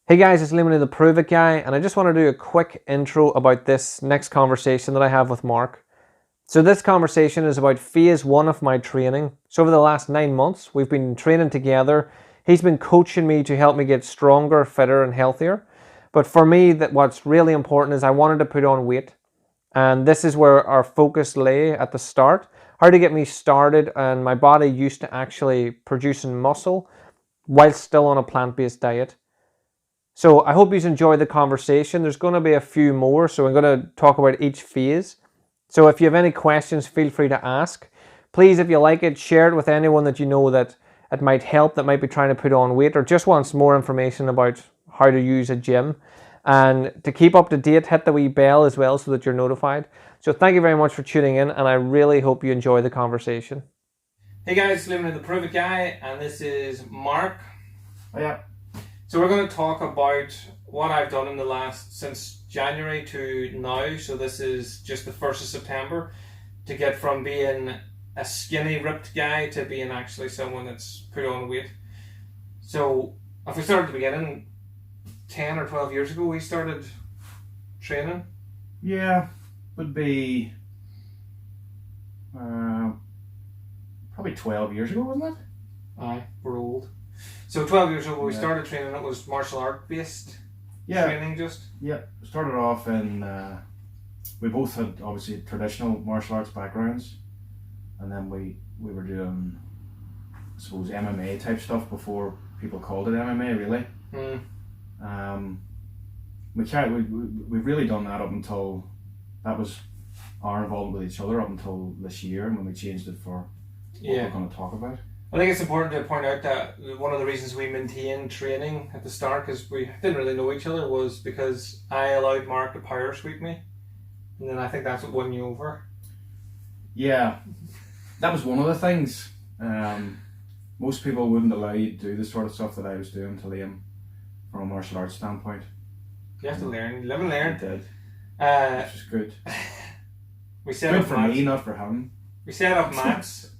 Hey guys, it's Liam, the Prove It guy, and I just want to do a quick intro about this next conversation that I have with Mark. So this conversation is about phase 1 of my training. So over the last 9 months, we've been training together. He's been coaching me to help me get stronger, fitter, and healthier. But for me, what's really important is I wanted to put on weight. And this is where our focus lay at the start. How to get me started and my body used to actually producing muscle while still on a plant-based diet. So I hope you enjoy the conversation. There's going to be a few more, so I'm going to talk about each phase. So if you have any questions, feel free to ask. Please, if you like it, share it with anyone that you know that it might help, that might be trying to put on weight or just wants more information about how to use a gym. And to keep up to date, hit the wee bell as well so that you're notified. So thank you very much for tuning in, and I really hope you enjoy the conversation. Hey guys, Living in the Prove It guy, and this is Mark. Oh, yeah. So we're going to talk about what I've done in the since January to now. So this is just the 1st of September to get from being a skinny, ripped guy to being actually someone that's put on weight. So if we start at the beginning, 10 or 12 years ago, we started training. Yeah, would be probably 12 years ago, wasn't it? Aye, we're old. So 12 years ago when we started training, it was martial art based training just? Yeah, started off in, we both had obviously traditional martial arts backgrounds, and then we were doing, I suppose, MMA type stuff before people called it MMA really. We've really done that up until, that was our involvement with each other up until this year when we changed it for what we're going to talk about. I think it's important to point out that one of the reasons we maintained training at the start, because we didn't really know each other, was because I allowed Mark to power sweep me, and then I think that's what won you over. Yeah, that was one of the things. Most people wouldn't allow you to do the sort of stuff that I was doing to Liam from a martial arts standpoint. You have to learn, live and learn. I did, which was good. We set good up for mats. Me, not for him. We set up mats.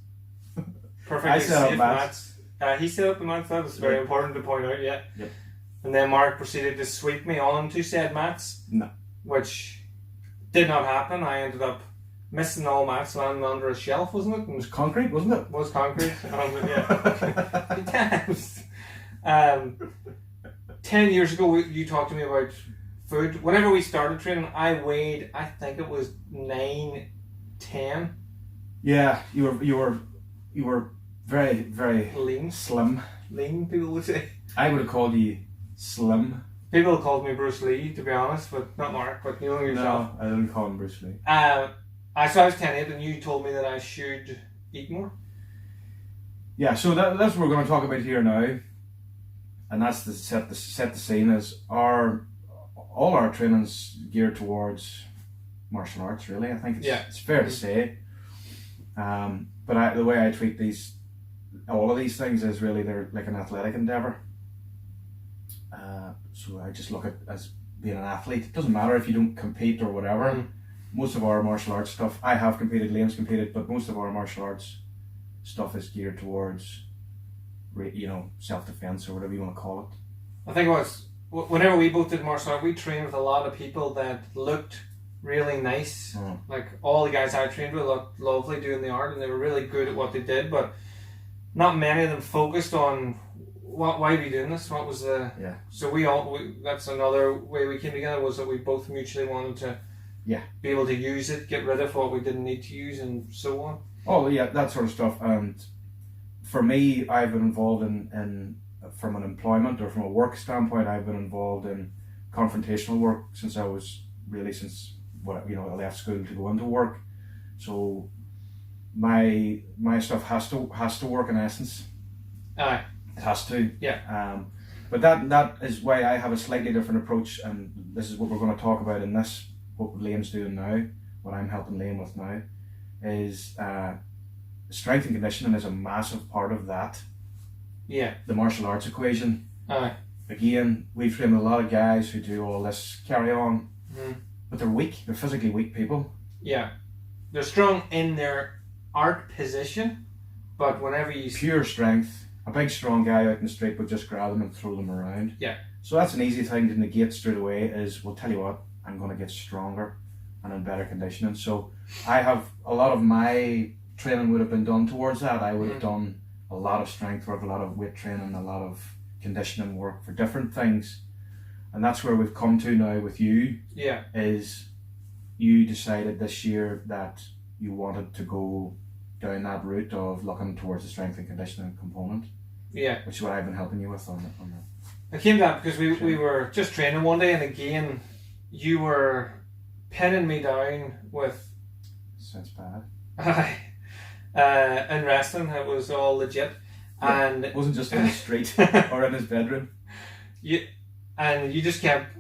Perfectly I set up safe mats. He set up the mats. That was very important to point out. Yeah. Yep. And then Mark proceeded to sweep me onto said mats. No. Which did not happen. I ended up missing all mats, landing under a shelf, wasn't it? It was concrete, wasn't it? It was concrete. Yeah. 10 years ago, you talked to me about food. Whenever we started training, I weighed, I think it was 9, 10. Yeah, you were very, very lean. Slim. Lean, people would say. I would have called you slim. People called me Bruce Lee, to be honest, but not Mark, but you know yourself. No, I didn't call him Bruce Lee. So I was 10'8", and you told me that I should eat more. Yeah, so that's what we're going to talk about here now, and that's the set the scene is all our training's geared towards martial arts. Really, I think it's fair to say. But the way I treat all of these things is really they're like an athletic endeavour. So I just look at as being an athlete. It doesn't matter if you don't compete or whatever. Most of our martial arts stuff, I have competed, Liam's competed, but most of our martial arts stuff is geared towards, self-defense or whatever you want to call it. I think it was, whenever we both did martial art, we trained with a lot of people that looked really nice. Like all the guys I trained with looked lovely doing the art, and they were really good at what they did, but not many of them focused on why are we doing this? What was the... Yeah. So that's another way we came together, was that we both mutually wanted to be able to use it, get rid of what we didn't need to use, and so on. Oh yeah, that sort of stuff. And for me, I've been involved in from an employment or from a work standpoint, I've been involved in confrontational work since I left school to go into work. So my stuff has to work in essence. Aye. It has to. Yeah. But that is why I have a slightly different approach, and this is what we're going to talk about in this. What Liam's doing now, what I'm helping Liam with now, is strength and conditioning is a massive part of that. Yeah. The martial arts equation. Aye. Again, we've trained a lot of guys who do all this carry on, but they're weak. They're physically weak people. Yeah. They're strong in their art position, but whenever you... Pure strength. A big strong guy out in the street would just grab them and throw them around. Yeah. So that's an easy thing to negate straight away is, well, tell you what, I'm going to get stronger and in better conditioning. So I have a lot of my training would have been done towards that. I would have done a lot of strength work, a lot of weight training, a lot of conditioning work for different things. And that's where we've come to now with you. Yeah. Is you decided this year that you wanted to go down that route of looking towards the strength and conditioning component. Yeah. Which is what I've been helping you with on that. I came to that because we were just training one day, and again, you were pinning me down with. Sounds bad. In wrestling, it was all legit, and it wasn't just in the street or in his bedroom. You just kept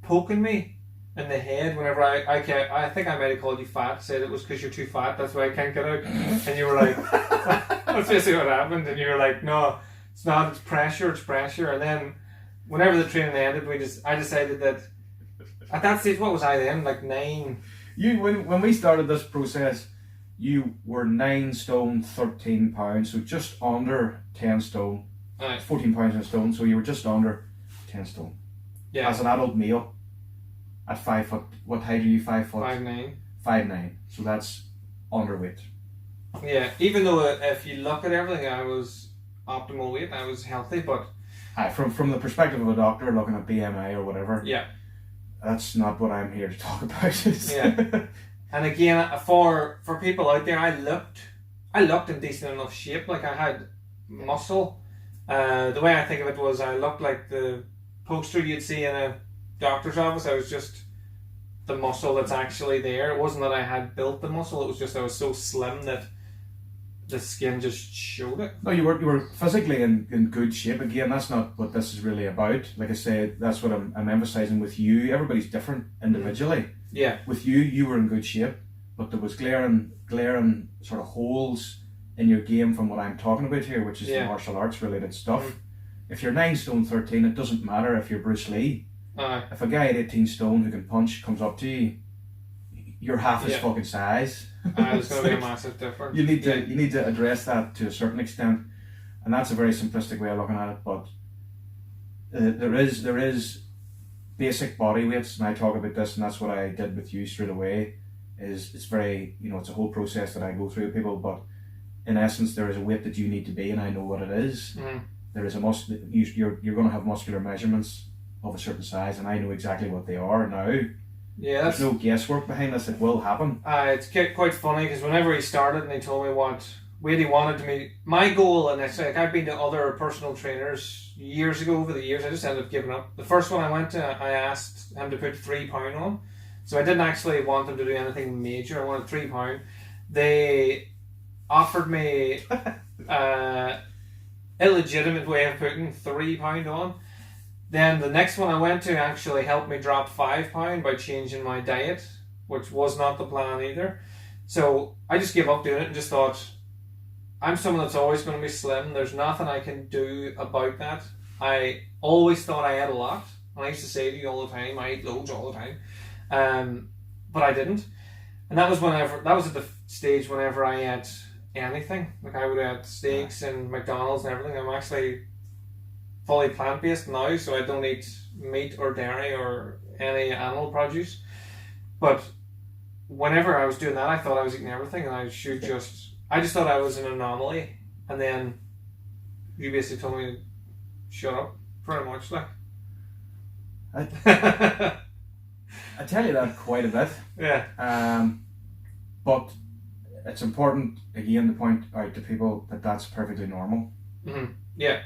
poking me in the head whenever I think I might have called you fat. Said it was because you're too fat. That's why I can't get out. And you were like, that's basically what happened. And you were like, no, it's not. It's pressure. And then whenever the training ended, I decided that at that stage, what was I then? Like 9. When we started this process, you were 9 stone 13 pounds, so just under 10 stone. 14 pounds in a stone, so you were just under 10 stone. Yeah. As an adult male, at 5 foot, what height are you? 5 foot? 5'9". 5'9". So that's underweight. Yeah, even though if you look at everything, I was optimal weight, I was healthy, but from the perspective of a doctor looking at BMI or whatever, yeah, that's not what I'm here to talk about. Yeah. And again, for people out there, I looked in decent enough shape. Like I had muscle. The way I think of it was I looked like the poster you'd see in a doctor's office. I was just the muscle that's actually there. It wasn't that I had built the muscle. It was just I was so slim that the skin just showed it. No, you were physically in good shape. Again, that's not what this is really about. Like I said, that's what I'm emphasizing with you. Everybody's different individually. Yeah. With you were in good shape, but there was glaring sort of holes in your game from what I'm talking about here, which is the martial arts related stuff. If you're 9 stone 13, it doesn't matter if you're Bruce Lee. If a guy at 18 stone who can punch comes up to you, you're half his fucking size. There's going to be a massive difference. You need to address that to a certain extent, and that's a very simplistic way of looking at it. But there is basic body weights, and I talk about this, and that's what I did with you straight away. It's very, it's a whole process that I go through with people, but in essence, there is a weight that you need to be, and I know what it is. There is a you're going to have muscular measurements of a certain size, and I know exactly what they are now. Yeah, there's no guesswork behind this. It will happen. It's quite funny because whenever he started and he told me what weight he wanted me, my goal, and it's like I've been to other personal trainers years ago. Over the years, I just ended up giving up. The first one I went to, I asked him to put 3 pound on, so I didn't actually want him to do anything major. I wanted 3 pound. They offered me illegitimate way of putting 3 pound on. Then the next one I went to actually helped me drop 5 pound by changing my diet, which was not the plan either. So I just gave up doing it and just thought, I'm someone that's always going to be slim. There's nothing I can do about that. I always thought I ate a lot. And I used to say to you all the time, I ate loads all the time. But I didn't. And that was at the stage whenever I ate anything. Like I would eat steaks and McDonald's and everything. I'm actually fully plant-based now, so I don't eat meat or dairy or any animal produce. But whenever I was doing that, I thought I was eating everything, and I just thought I was an anomaly. And then you basically told me to shut up, pretty much. Like I tell you that quite a bit. Yeah. But it's important again to point out to people that that's perfectly normal. Mm-hmm. Yeah.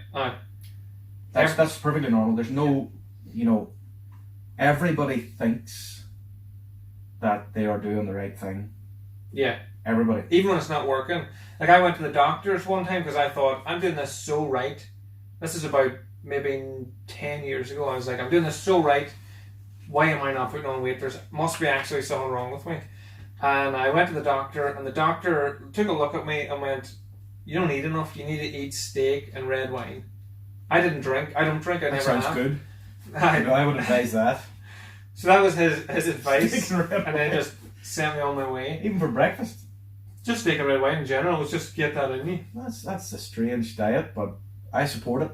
That's perfectly normal. There's no, everybody thinks that they are doing the right thing. Yeah. Everybody. Even when it's not working. Like I went to the doctors one time because I thought, I'm doing this so right. This is about maybe 10 years ago. I was like, I'm doing this so right. Why am I not putting on weight? There must be actually something wrong with me. And I went to the doctor, and the doctor took a look at me and went, you don't eat enough. You need to eat steak and red wine. I didn't drink. I don't drink. I never have. That sounds good. I would advise that. So that was his advice, and then just sent me on my way. Even for breakfast? Just steak and red wine in general. Was just get that in you. That's a strange diet, but I support it.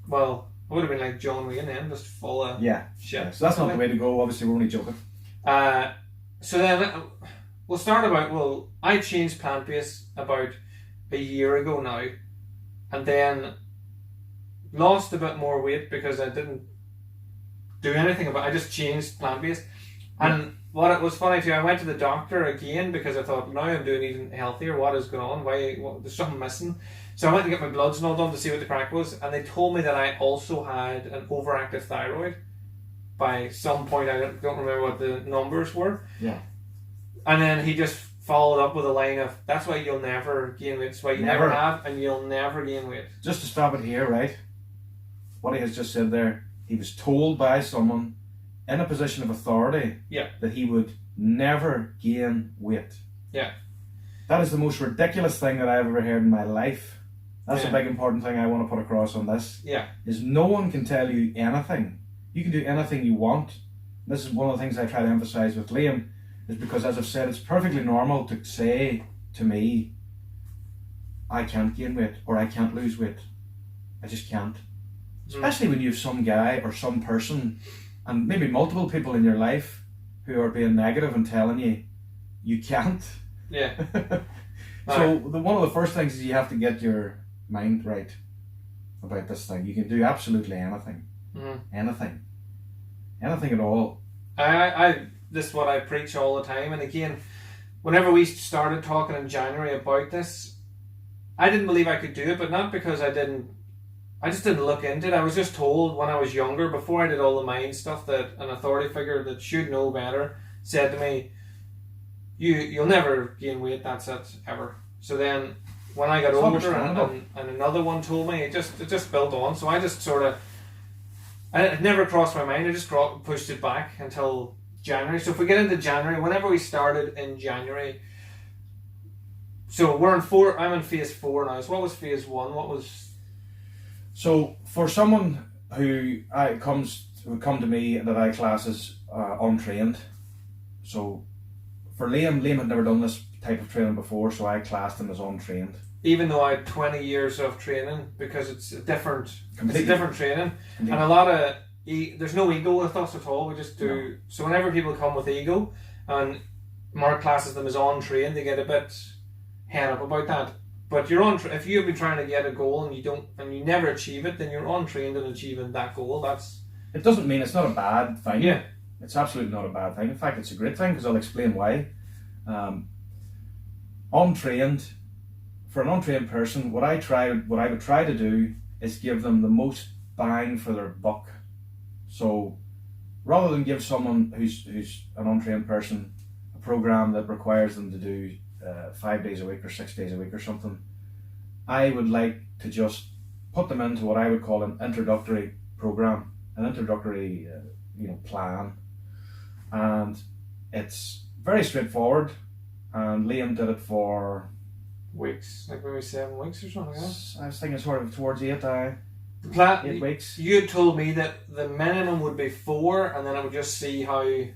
Well, I would have been like John Wayne then, just full of shit. Yeah. So that's not the way to go. Obviously, we're only joking. So then we'll start about, I changed plant-based about a year ago now, and then lost a bit more weight because I didn't do anything about it. I just changed plant-based. And what it was funny too, I went to the doctor again because I thought, now I'm doing even healthier, what is going on? There's something missing. So I went to get my bloods and all done to see what the crack was, and they told me that I also had an overactive thyroid by some point. I don't remember what the numbers were. Yeah. And then he just followed up with a line of, that's why you'll never gain weight. That's why you never have, and you'll never gain weight. Just to stop it here, right? What he has just said there, he was told by someone in a position of authority that he would never gain weight. Yeah. That is the most ridiculous thing that I've ever heard in my life. That's a big important thing I want to put across on this. Yeah. Is no one can tell you anything. You can do anything you want. This is one of the things I try to emphasize with Liam, is because, as I've said, it's perfectly normal to say to me, I can't gain weight or I can't lose weight. I just can't. Especially when you have some guy or some person, and maybe multiple people in your life, who are being negative and telling you you can't. Yeah. So one of the first things is you have to get your mind right about this thing. You can do absolutely anything. Anything at all. This is what I preach all the time, and again, whenever we started talking in January about this, I didn't believe I could do it, but not because I just didn't look into it. I was just told when I was younger, before I did all the mind stuff, that an authority figure that should know better said to me, you'll never gain weight, that's it, ever. So then when I got older and another one told me, it just built on. So I just sort of, it never crossed my mind. I just pushed it back until January. So if we get into January, whenever we started in January, so we're in I'm in phase 4 now. So what was phase 1? So for someone who would come to me that I class as untrained, so for Liam had never done this type of training before, so I classed him as untrained. Even though I had 20 years of training, because it's a different training. Completely. And a lot of, there's no ego with us at all. We just do, no. So whenever people come with ego, and Mark classes them as untrained, they get a bit head up about that. But if you've been trying to get a goal and you never achieve it, then you're untrained in achieving that goal. It doesn't mean it's not a bad thing. Yeah. It's absolutely not a bad thing. In fact, it's a great thing, because I'll explain why. Untrained, for an untrained person, what I would try to do is give them the most bang for their buck. So rather than give someone who's an untrained person a program that requires them to do 5 days a week or 6 days a week or something, I would like to just put them into what I would call an introductory program, an introductory plan, and it's very straightforward. And Liam did it for weeks, like maybe 7 weeks or something like that. I was thinking sort of towards 8 8 weeks. You had told me that the minimum would be 4, and then I would just see how we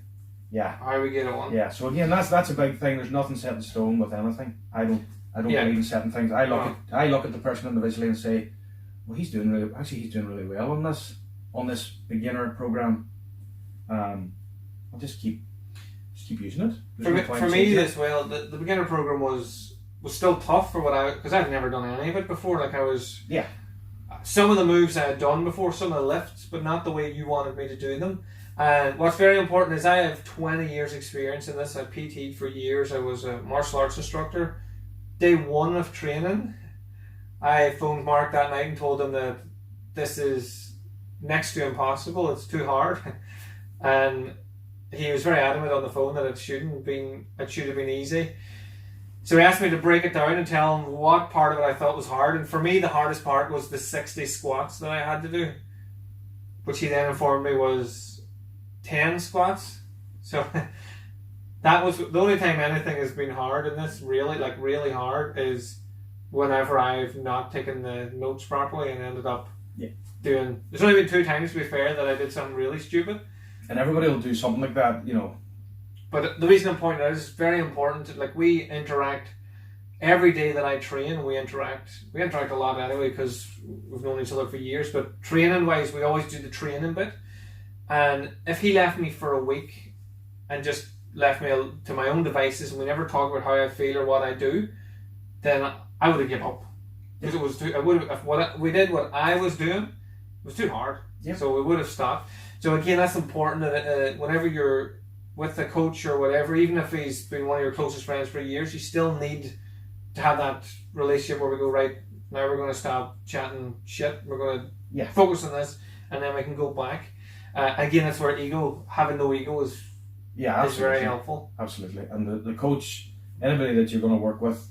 get on. Yeah. So again, that's a big thing. There's nothing set in stone with anything. I don't believe in setting things. I look at the person individually and say, well, he's doing really well on this beginner program. I'll just keep using it. For me as well, the beginner program was still tough for because I'd never done any of it before. Like some of the moves I had done before, some of the lifts, but not the way you wanted me to do them. And what's very important is I have 20 years experience in this. I PT'd for years. I was a martial arts instructor. Day 1 of training, I phoned Mark that night and told him that this is next to impossible. It's too hard. And he was very adamant on the phone that it should have been easy. So he asked me to break it down and tell him what part of it I thought was hard. And for me, the hardest part was the 60 squats that I had to do, which he then informed me was 10 squats. So that was the only time anything has been hard in this, really hard, is whenever I've not taken the notes properly and ended up doing. There's only been 2 times, to be fair, that I did something really stupid. And everybody will do something like that, But the reason I'm pointing out is it's very important. We interact every day that I train, we interact a lot anyway, because we've known each other for years, but training wise, we always do the training bit. And if he left me for a week and just left me to my own devices, and we never talk about how I feel or what I do, then I would have given up. Because it was too, what I was doing, it was too hard. Yep. So we would have stopped. So again, that's important that whenever you're with a coach or whatever, even if he's been one of your closest friends for years, you still need to have that relationship where we go, right, now we're going to stop chatting shit, we're going to focus on this, and then we can go back. Again, that's where having no ego is very helpful. Absolutely. And the coach, anybody that you're going to work with,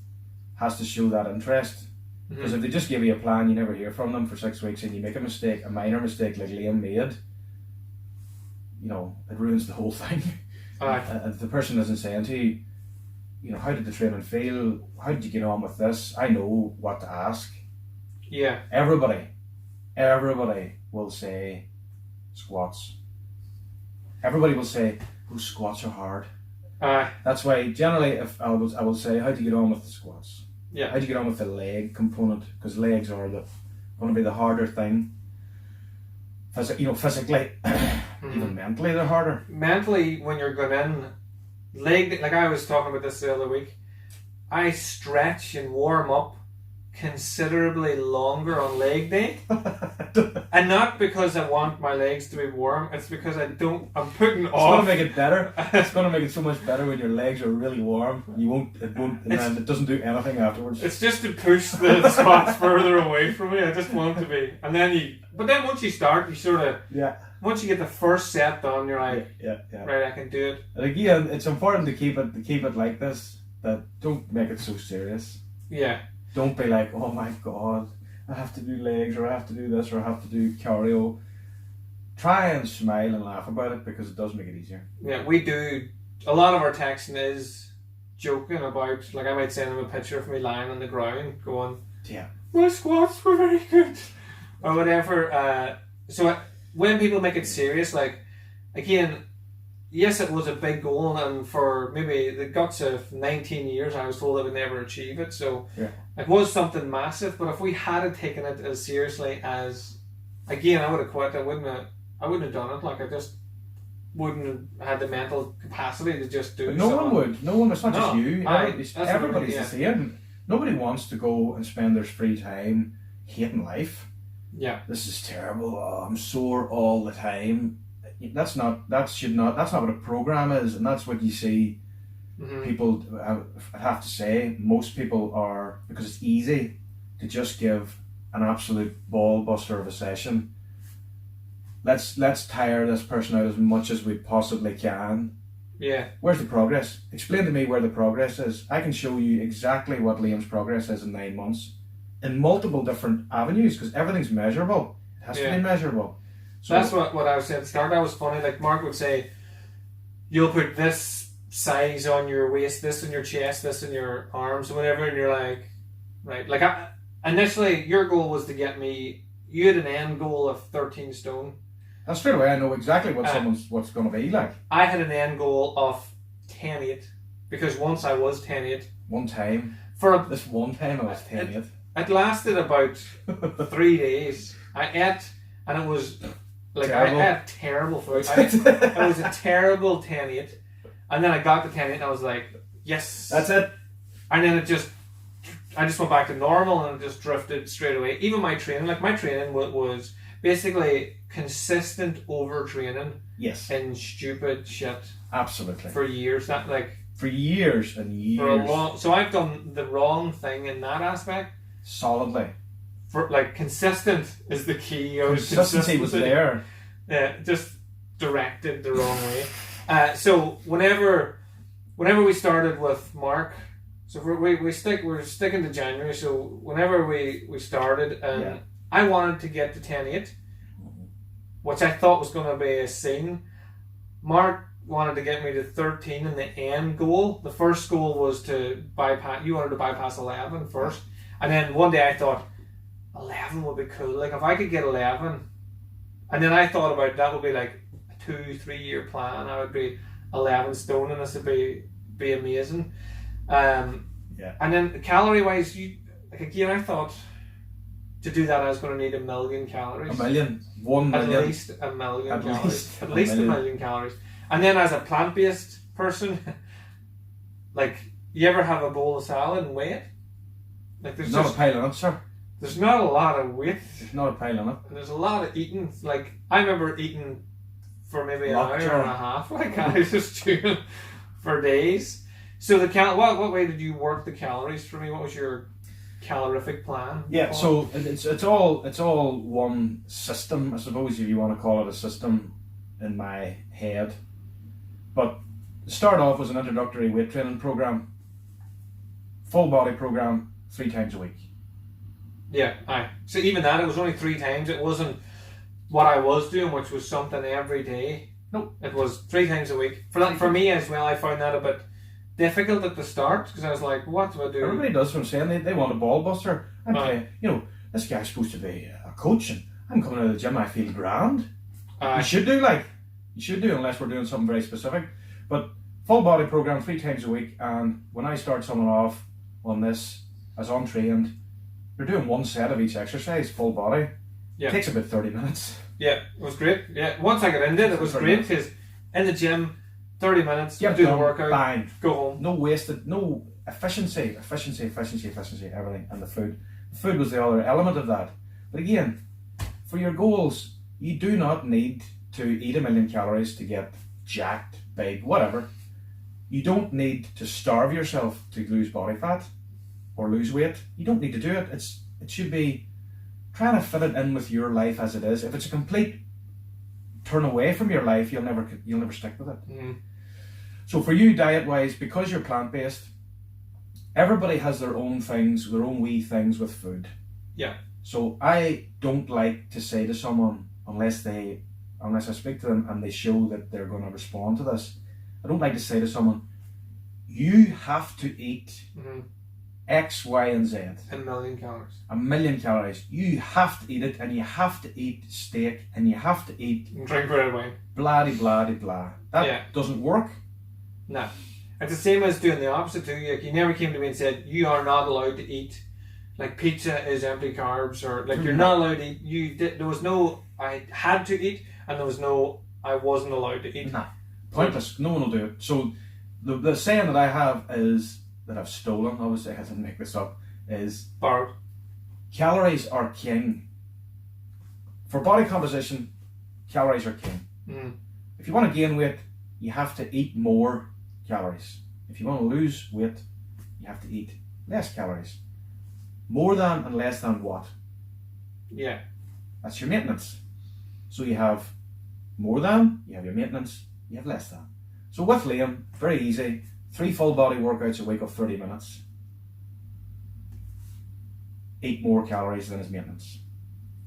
has to show that interest. Because if they just give you a plan, you never hear from them for 6 weeks, and you make a mistake, a minor mistake like Liam made, it ruins the whole thing. And if the person isn't saying to you, how did the training feel? How did you get on with this? I know what to ask. Yeah. Everybody will say squats. Everybody will say, those squats are hard. That's why generally if I will say, how do you get on with the squats? Yeah. How do you get on with the leg component? Because legs are going to be the harder thing. Physically, even mentally, they're harder. Mentally, when you're going in, like I was talking about this the other week, I stretch and warm up considerably longer on leg day. And not because I want my legs to be warm, it's because I'm putting off. It's going to make it better. It's going to make it so much better when your legs are really warm. It doesn't do anything afterwards. It's just to push the squats further away from me. I just want to be. But then once you start, you sort of, once you get the first set done, you're like, right, I can do it. And again, it's important to keep it like this, that don't make it so serious. Yeah. Don't be like, oh my god, I have to do legs, or I have to do this, or I have to do cardio. Try and smile and laugh about it, because it does make it easier. Yeah, we do. A lot of our texting is joking about, like I might send them a picture of me lying on the ground going, my squats were very good, or whatever. So when people make it serious, like, again, yes, it was a big goal, and for maybe the guts of 19 years, I was told I would never achieve it. So it was something massive. But if we had taken it as seriously as, again, I would have quit. I wouldn't have done it. Like, I just wouldn't have had the mental capacity to just do it. No one would. No one. It's not just you. Everybody's the same. Nobody wants to go and spend their free time hating life. Yeah. This is terrible. Oh, I'm sore all the time. That's not what a program is, and that's what you see. People, I have to say, most people are, because it's easy to just give an absolute ball buster of a session. Let's tire this person out as much as we possibly can. Yeah. Where's the progress? Explain to me where the progress is. I can show you exactly what Liam's progress is in 9 months, in multiple different avenues, because everything's measurable. It has to be measurable. So that's what I was saying at the start. That was funny. Like, Mark would say, you'll put this size on your waist, this in your chest, this in your arms, or whatever, and you're like, right. Like, initially, your goal was to get me, you had an end goal of 13 stone. And straight away, I know exactly what what's going to be like. I had an end goal of 10.8, because once I was 10.8. One time. This one time I was 10.8. It lasted about 3 days. I ate, and it was... Like, terrible. I had terrible food. It was a terrible 10.8. And then I got to 10.8 and I was like, yes. That's it. And then I just went back to normal, and it just drifted straight away. Even my training was basically consistent overtraining. Yes. In stupid shit. Absolutely. For years. For years and years. So I've done the wrong thing in that aspect. Solidly. For, like, consistent is the key. Consistency was there. Yeah, just directed the wrong way. So whenever we started with Mark, so we're sticking to January. So whenever we started, I wanted to get to 10.8, which I thought was going to be a scene. Mark wanted to get me to 13 in the end goal. The first goal was to bypass. You wanted to bypass 11 first, and then one day I thought 11 would be cool. Like, if I could get 11, and then I thought about that would be like a 2-3 year plan. I would be 11 stone, and this would be amazing. Yeah. And then calorie wise, again, I thought to do that I was going to need 1 million calories. 1 million. 1 million. At least 1 million At calories. least At least 1 million calories. And then as a plant-based person, like, you ever have a bowl of salad and weigh it? Like, there's not a pile in it, sir. There's not a lot of weight. There's not a pile in it. And there's a lot of eating. Like, I remember eating for maybe an hour and a half. Like, I was just chewing for days. So what way did you work the calories for me? What was your calorific plan? Yeah, so it's all one system, I suppose, if you want to call it a system in my head. But to start off was an introductory weight training program, full body program, 3 times a week. Yeah, aye. So even that, it was only 3 times. It wasn't what I was doing, which was something every day. Nope. It was 3 times a week. For me as well, I found that a bit difficult at the start because I was like, what do I do? Everybody does what I'm saying. They want a ball buster. This guy's supposed to be a coach and I'm coming out of the gym, I feel grand. You should do unless we're doing something very specific. But full body program 3 times a week, and when I start someone off on this as untrained, they're doing 1 set of each exercise, full body. Yeah. It takes about 30 minutes. Yeah, it was great. Yeah, once I got into it, it was great because in the gym, 30 minutes, do the workout, bang, go home. No wasted, no efficiency, everything. And the food was the other element of that. But again, for your goals, you do not need to eat 1 million calories to get jacked, big, whatever. You don't need to starve yourself to lose body fat or lose weight. You don't need to do it. It should be trying to fit it in with your life as it is. If it's a complete turn away from your life, you'll never stick with it. Mm. So for you, diet-wise, because you're plant-based, everybody has their own things, their own wee things with food. Yeah. So I don't like to say to someone, unless I speak to them and they show that they're going to respond to this, I don't like to say to someone, you have to eat X, Y, and Z. 1 million calories. 1 million calories. You have to eat it, and you have to eat steak, and you have to eat... And drink red wine. Blah. That doesn't work. No. It's the same as doing the opposite too. Like, you never came to me and said, you are not allowed to eat, like, pizza is empty carbs, or, like, you're not allowed to eat. There was no, I had to eat, and there was no, I wasn't allowed to eat. Nah. Pointless. No one will do it. So the saying that I have is, that I've stolen, obviously I didn't make this up, is borrowed. Calories are king. For body composition, calories are king. Mm. If you want to gain weight, you have to eat more calories. If you want to lose weight, you have to eat less calories. More than and less than what? Yeah. That's your maintenance. So you have more than, you have your maintenance, you have less than. So with Liam, very easy, 3 full body workouts a week of 30 minutes. Eat more calories than his maintenance.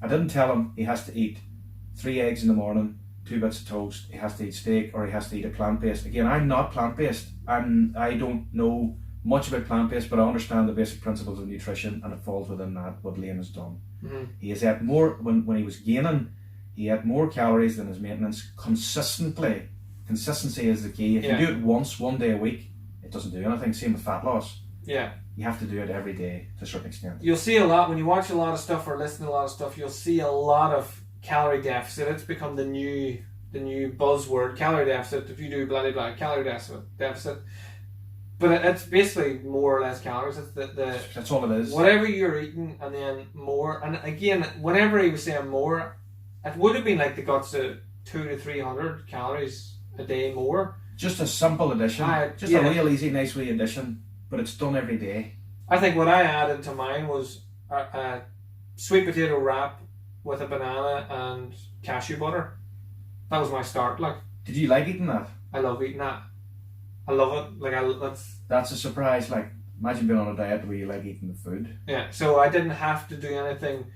I didn't tell him he has to eat 3 eggs in the morning, 2 bits of toast, he has to eat steak, or he has to eat a plant-based. Again, I'm not plant-based. I don't know much about plant-based, but I understand the basic principles of nutrition, and it falls within that, what Liam has done. Mm-hmm. He has ate more, when he was gaining, he ate more calories than his maintenance consistently. Consistency is the key. If you do it once, 1 day a week, it doesn't do anything. Same with fat loss. Yeah. You have to do it every day to a certain extent. You'll see a lot, when you watch a lot of stuff or listen to a lot of stuff, you'll see a lot of calorie deficit. It's become the new buzzword, calorie deficit. If you do blah, blah, blah, calorie deficit. But it's basically more or less calories. It's that's all it is. Whatever you're eating, and then more. And again, whenever he was saying more, it would have been like the guts of 200 to 300 calories a day more. Just a simple addition. A real easy, nice wee addition, but it's done every day. I think what I added to mine was a sweet potato wrap with a banana and cashew butter. That was my start. Like, did you like eating that? I love eating that. I love it. Like, that's a surprise. Like, imagine being on a diet where you like eating the food. Yeah. So I didn't have to do anything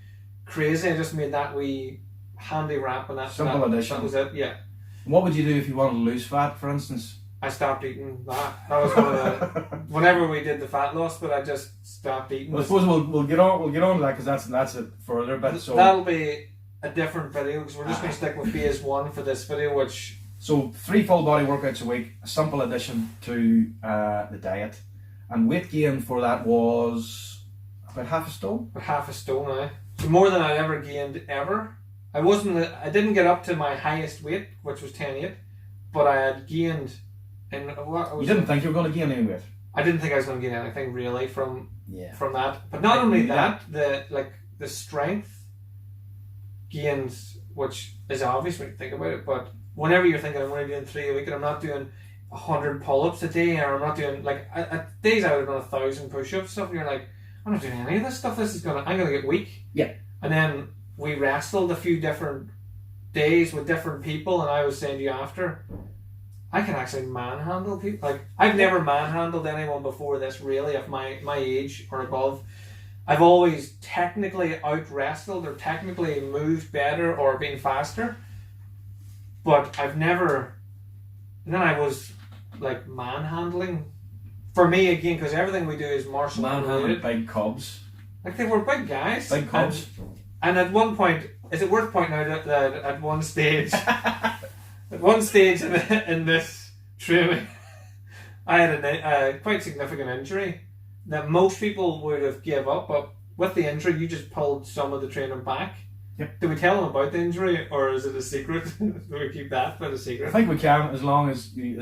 crazy. I just made that wee handy wrap, and simple addition. That was it. Yeah. What would you do if you wanted to lose fat, for instance? I stopped eating that. That was one of the. Whenever we did the fat loss, but I just stopped eating. Well, I suppose we'll get on to that, because that's it further. But so that'll be a different video, because we're just going to stick with phase 1 for this video, which. So 3 full body workouts a week, a simple addition to the diet, And weight gain for that was about half a stone. About half a stone now. So more than I ever gained ever. I didn't get up to my highest weight, which was 10.8, but I had gained in what was. You didn't think you were going to gain any weight? I didn't think I was going to gain anything really from that. But not I only knew that, the strength gains, which is obvious when you think about it, but whenever you're thinking I'm only doing 3 a week and I'm not doing 100 pull-ups a day, or I'm not doing, like, at days I would have done 1,000 push-ups stuff, and you're like, I'm not doing any of this stuff, I'm gonna get weak. Yeah. And then we wrestled a few different days with different people, and I was saying to you after, I can actually manhandle people. Like, I've never manhandled anyone before this, really, of my age or above. I've always technically out-wrestled or technically moved better or been faster, but I've never. And then I was like manhandling. For me again, because everything we do is martial manhandling big cubs. Like, they were big guys. Big cubs. And at one point, is it worth pointing out that at one stage, in this training, I had a quite significant injury that most people would have give up, but with the injury, you just pulled some of the training back. Yep. Do we tell them about the injury, or is it a secret? Do we keep that a secret? I think we can, as long as we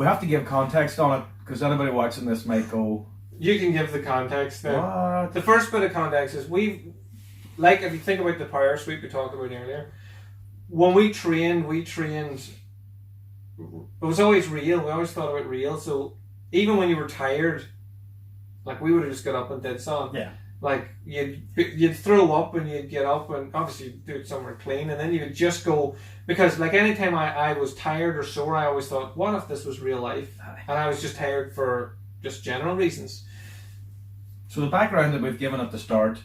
have to give context on it, because anybody watching this might go. You can give the context then. What? The first bit of context is if you think about the power sweep we talked about earlier, when we trained, it was always real. We always thought about real. So even when you were tired, like, we would have just got up and did something. Yeah. Like, you'd throw up and you'd get up and obviously do it somewhere clean, and then you would just go, because like anytime I was tired or sore, I always thought, what if this was real life? And I was just tired for just general reasons. So the background that we've given at the start,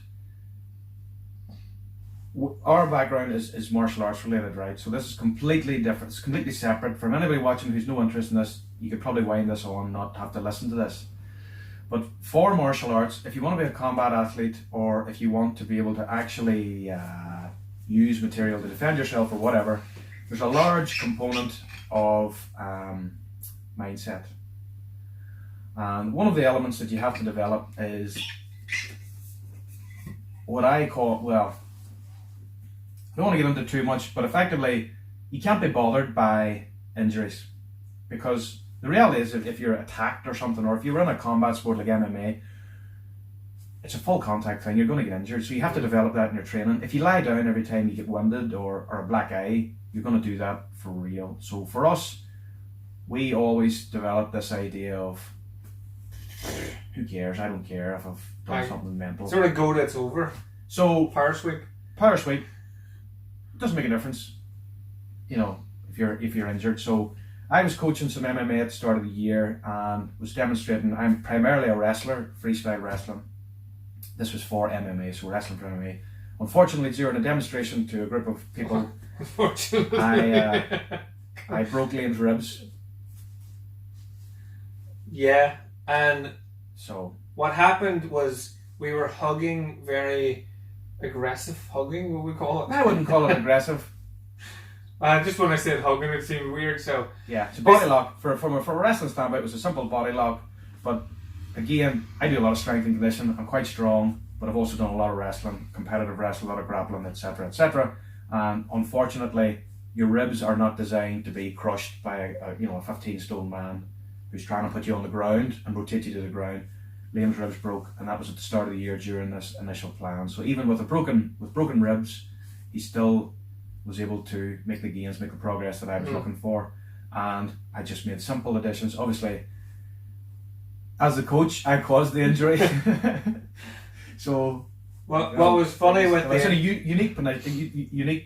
our background is martial arts related, right? So this is completely different. It's completely separate. From anybody watching who's no interest in this, you could probably wind this on, not have to listen to this. But for martial arts, if you want to be a combat athlete, or if you want to be able to actually use material to defend yourself or whatever, there's a large component of mindset. And one of the elements that you have to develop is what I call, well, I don't want to get into too much, but effectively, you can't be bothered by injuries, because the reality is, if you're attacked or something, or if you're in a combat sport like MMA, it's a full contact thing. You're going to get injured, so you have to develop that in your training. If you lie down every time you get winded or a black eye, you're going to do that for real. So for us, we always develop this idea of, who cares? I don't care if I've done something mental. Sort of go that's over. So power sweep doesn't make a difference, if you're injured. So I was coaching some MMA at the start of the year and was demonstrating. I'm primarily a wrestler, freestyle wrestling. This was for MMA, so wrestling for MMA. Unfortunately, during a demonstration to a group of people, I broke Liam's ribs. Yeah, and so what happened was we were hugging, very aggressive hugging, what we call it. I wouldn't call it aggressive. Just when I said hugging, it seemed weird. So yeah, it's a body lock. From a wrestling standpoint, it was a simple body lock. But again, I do a lot of strength and conditioning. I'm quite strong, but I've also done a lot of wrestling, competitive wrestling, a lot of grappling, etc., etc. And unfortunately, your ribs are not designed to be crushed by a 15-stone man who's trying to put you on the ground and rotate you to the ground. Liam's ribs broke, and that was at the start of the year during this initial plan. So even with broken ribs, he still was able to make the gains, make the progress that I was looking for. And I just made simple additions. Obviously, as the coach, I caused the injury. So what was funny with it's in a unique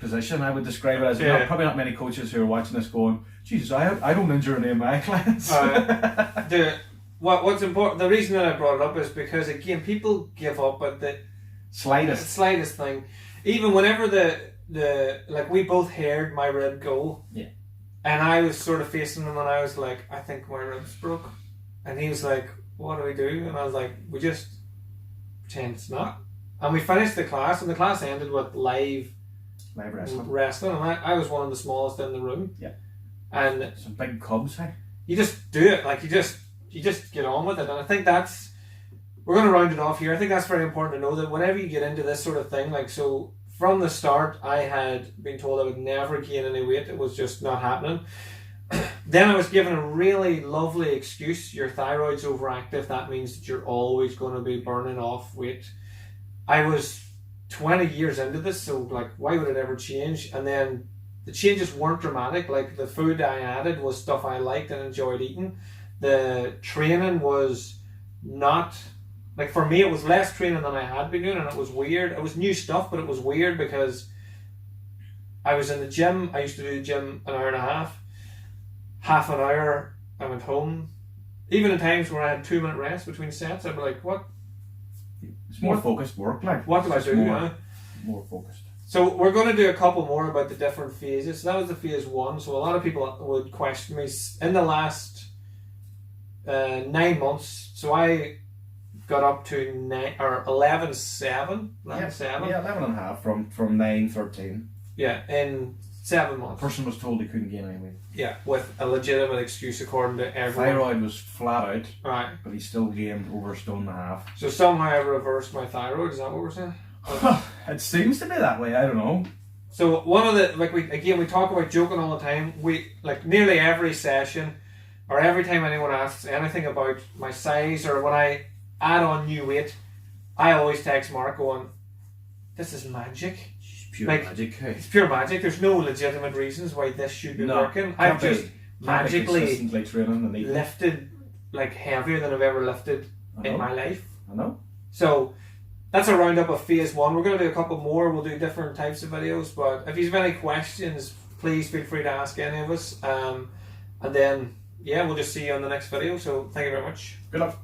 position. I would describe it as, probably not many coaches who are watching this going, Jesus, I don't injure any of my clients. What's important, the reason that I brought it up is because, again, people give up at the slightest thing. Even whenever we both heard my rib go, and I was sort of facing him and I was like, I think my ribs broke. And he was like, what do we do? And I was like, we just pretend it's not. And we finished the class, and the class ended with live wrestling. And I was one of the smallest in the room. Yeah. And some big cubs, hey? you just do it. Like you just get on with it. And I think we're going to round it off here. I think that's very important to know that whenever you get into this sort of thing, like, so from the start, I had been told I would never gain any weight. It was just not happening. Then I was given a really lovely excuse. Your thyroid's overactive. That means that you're always going to be burning off weight. I was 20 years into this, so like, why would it ever change? And then the changes weren't dramatic. Like, the food I added was stuff I liked and enjoyed eating. The training was not, like, for me, it was less training than I had been doing, and it was weird. It was new stuff, but it was weird because I was in the gym. I used to do the gym an hour and a half an hour, I went home. Even in times where I had 2-minute rest between sets, I'd be like, what? It's more focused work, like. What do I do now? More focused. So we're going to do a couple more about the different phases. So that was the phase 1. So a lot of people would question me in the last 9 months. So I got up to 11.7. Yeah, 11 and a half from 9.13. Yeah, in 7 months. Person was told he couldn't gain any weight. Yeah, with a legitimate excuse according to everyone. Thyroid was flat out, right? But he still gained over 1.5 stone. So somehow I reversed my thyroid. Is that what we're saying? It seems to be that way. I don't know. So one of the, like, we talk about joking all the time. We, like, nearly every session, or every time anyone asks anything about my size, or when I add on new weight, I always text Mark going, "This is magic." Pure magic. It's pure magic. There's no legitimate reasons why this should be working. I've just magically lifted like heavier than I've ever lifted in my life. I know. So that's a roundup of phase 1. We're going to do a couple more. We'll do different types of videos. But if you have any questions, please feel free to ask any of us. And then, yeah, we'll just see you on the next video. So thank you very much. Good luck.